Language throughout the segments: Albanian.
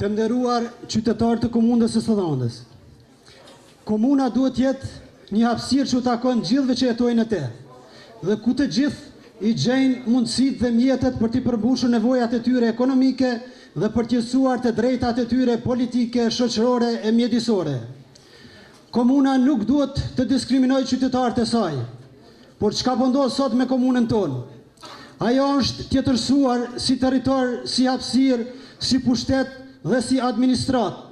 Të nderuar qytetarë të komunës së Sëdhandës. Komuna duhet jetë një hapësirë që u takon gjithëve që jetojnë te, dhe ku të gjithë i gjejnë mundësitë dhe mjetet për t'i përmbushur nevojat e tyre ekonomike dhe për t'jësuar të drejtat e tyre politike, shoqërore e mjedisore. Komuna nuk duhet të diskriminojë qytetarët e saj, por çka po ndodh sot me komunën tonë? Ajo është tjetërsuar si territor, si hapësirë, si pushtet dhe si administrat.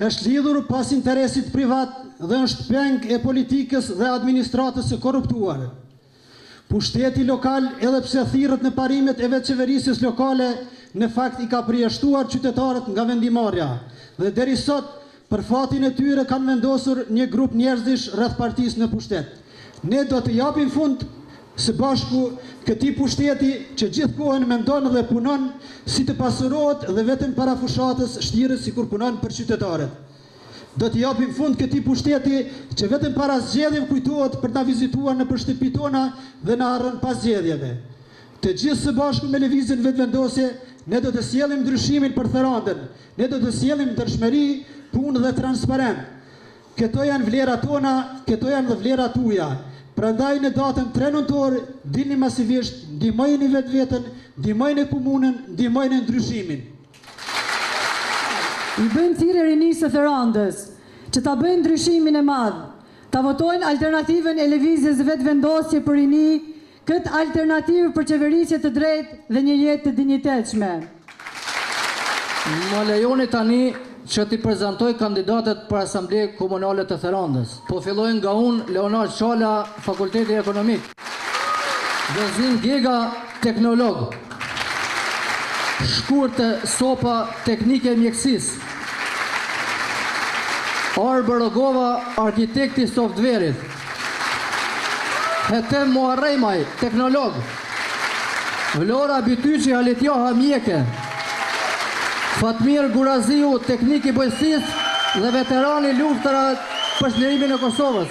Është lidhur pas interesit privat dhe është peng e politikës dhe administratës së korruptuar. Pushteti lokal, edhe pse thirrët në parimet e vetë qeverisjes lokale, në fakt i ka përjashtuar qytetarët nga vendimarrja dhe deri sot për fatin e tyre kanë vendosur një grup njerëzish rreth partisë në pushtet. Ne do të japim fund së bashku këtij pushteti që gjithë kohën mendon dhe punon si të pasurohet dhe vetëm para fushatës shtirës sikur punon për qytetarët. Do të japim fund këtij pushteti që vetëm para zgjedhjeve kujtohet për ta vizituar në shtëpitë tona dhe na harron pas zgjedhjeve. Të gjithë së bashku me lëvizjen vetëvendosje, ne do të sjellim ndryshimin për Therandën. Ne do të sjellim dëshmëri, punë dhe transparent. Këto janë vlerat tona, këto janë dhe vlerat tuaja. Prandaj në datën 3 nëntor, dilni masivisht, ndihmojeni vetveten, ndihmojeni komunën, ndihmojeni ndryshimin. I bëjmë thirrje rinisë së Therandës që ta bëjnë ndryshimin e madh, ta votojnë alternativën e lëvizjes vetëvendosje për rini, këtë alternativë për qeverisje të drejtë dhe një jetë të dinjitetshme. Më lejoni tani që t'i prezentoj kandidatët për Asamblejë Komunale të Therandës. Po fillojnë nga unë, Leonard Shala, Fakulteti Ekonomik. Gëzin Gjega, teknolog. Shkurte Sopa, teknike mjekësis. Arbe Rogova, arkitekti softverit. Hetem Muarrejmaj, teknolog. Vlora Bityqi Halitjoha, mjeke. Fatmir Guraziu, teknik i bojqësisë dhe veterani luftëra për çlirimin e Kosovës.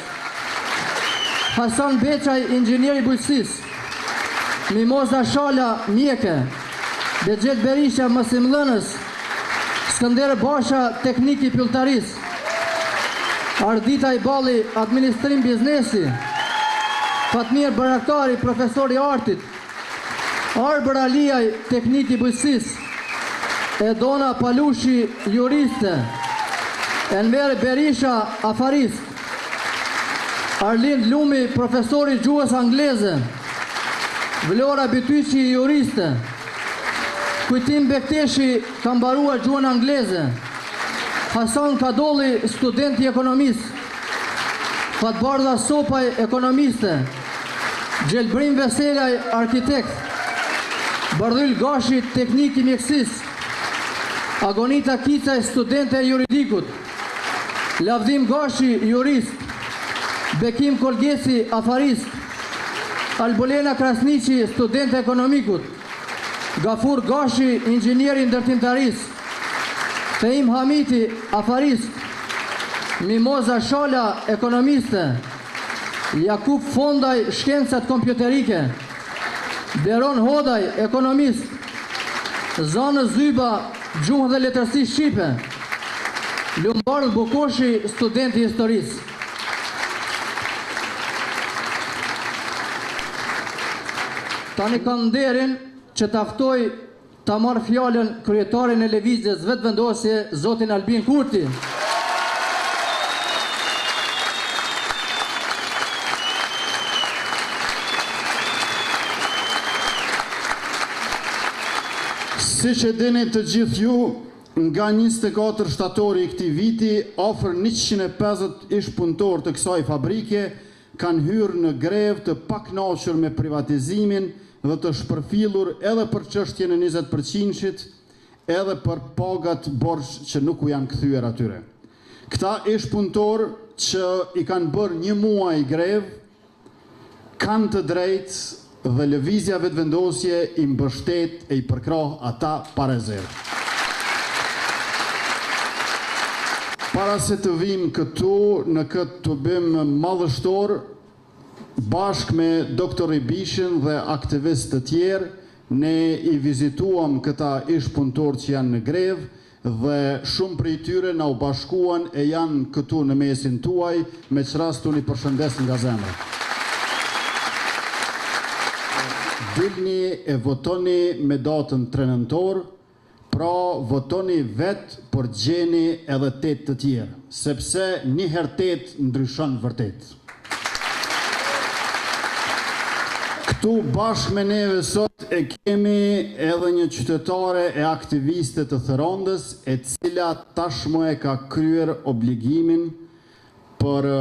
Hasan Beçaj, inxhinier i bujqësisë. Mimoza Shala, mjeke. Bexhet Berisha, mësimdhënës. Skënder Basha, teknik i pylltarisë. Ardita Iballi, administrim biznesi. Fatmir Baraktari, profesor i artit. Arber Aliaj, teknik i bujqësisë. Edona Palushi, juriste. Enver Berisha, afarist. Arlind Lumi, profesori gjuhës angleze. Vlora Bityqi, juriste. Kujtim Bekteshi, ka mbaruar gjuhën angleze. Hasan Kadolli, studenti ekonomist. Fatbardha Sopaj, ekonomiste. Gjelbrim Veselaj, arkitekt. Bardhyl Gashi, teknik i mjekësisë. Agonita Kicaj, studente e juridikut. Lavdim Gashi, jurist. Bekim Kolgesi, afarist. Albolena Krasniqi, studente ekonomikut. Gafur Gashi, inxhinier i ndërtimtarisë. Feim Hamiti, afarist. Mimoza Shala, ekonomiste. Jakub Fondaj, shkencat kompjuterike. Beron Hodaj, ekonomist. Zanë Zyba, gjuhë dhe letërsi shqipe. Lumbardh Bukoshi, studenti i historisë. Tani kam nderin që taftoj ta marrë fjalën kryetarin e lëvizjes vetëvendosje, zotin Albin Kurti. Si që dini të gjithë ju, nga 24 shtatori i këtij viti, afër 150 ish punëtor të kësaj fabrike kanë hyrë në grevë të pakënaqur me privatizimin dhe të shpërfillur edhe për çështjen e 20%-shit, edhe për pagat borxh që nuk u janë kthyer atyre. Këta ish punëtor që i kanë bërë 1 muaj grevë kanë të drejtë dhe lëvizja vetëvendosje i mbështet e i përkrah ata pa rezervë. Para se të vim këtu në këtë të bim madhështor, bashkë me doktor Ibishën dhe aktivistë të tjerë, ne i vizituam këta ish punëtor që janë në grevë dhe shumë prej tyre na u bashkuan e janë këtu në mesin tuaj, me që rast unë i përshëndes nga zemra. Dilni e votoni me datën 3 nëntor, pra votoni vetë, por gjeni edhe 8 të tjerë, sepse një herë 8 ndryshon vërtet. Këtu bashkë me neve sot e kemi edhe një qytetare e aktiviste të Thërondës, e cila tashmë e ka kryer obligimin për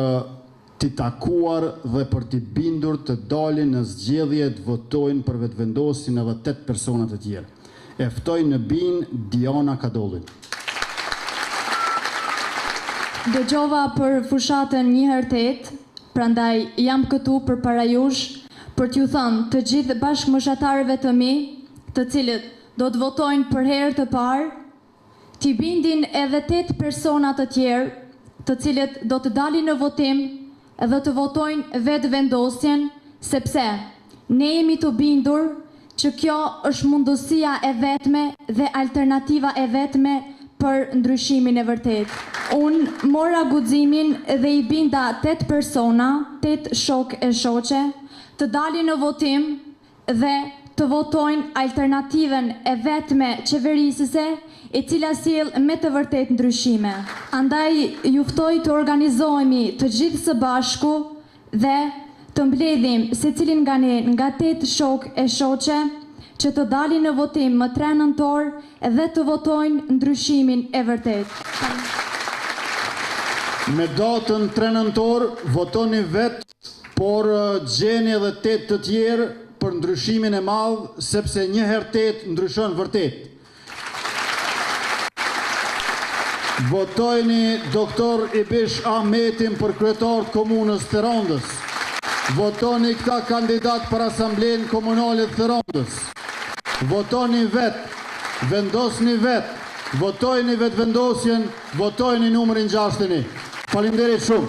t'i takuar dhe për t'i bindur të dalin në zgjedhje të votojnë për vetëvendosin edhe 8 persona të tjerë. E ftoj në binë Diana Kadollin. Dëgjova për fushatën 1/8, prandaj jam këtu për para jush për t'ju thënë të gjithë bashkëmoshatarëve të mi, të cilët do të votojnë për herë të parë, t'i bindin edhe 8 persona të tjerë, të cilët do të dalin në votim edhe të votojnë vetë vendosjen, sepse ne jemi të bindur që kjo është mundësia e vetme dhe alternativa e vetme për ndryshimin e vërtet. Unë mora guximin dhe i binda 8 persona, 8 shok e shoqe, të dalin në votim dhe të votojnë alternativen e vetme qeverisëse, e cila sjell me të vërtet ndryshime. Andaj ju ftoj të organizohemi të gjithë së bashku dhe të mbledhim secilin nga ne nga 8 shok e shoqe që të dalin në votim më 3 nëntor dhe të votojnë ndryshimin e vërtet. Me datën 3 nëntor votoni vetë, por gjeni edhe 8 të tjerë për ndryshimin e madh, sepse 1/8 ndryshon vërtet. Votojni doktor Ibish Ahmetin për kryetar të komunës Thërondës. Votoni këta kandidat për asamblen komunale të Thërondës. Votoni vetë, vendosni vetë, votojni vetë vendosjen, votojni numërin 6. Faleminderit shumë.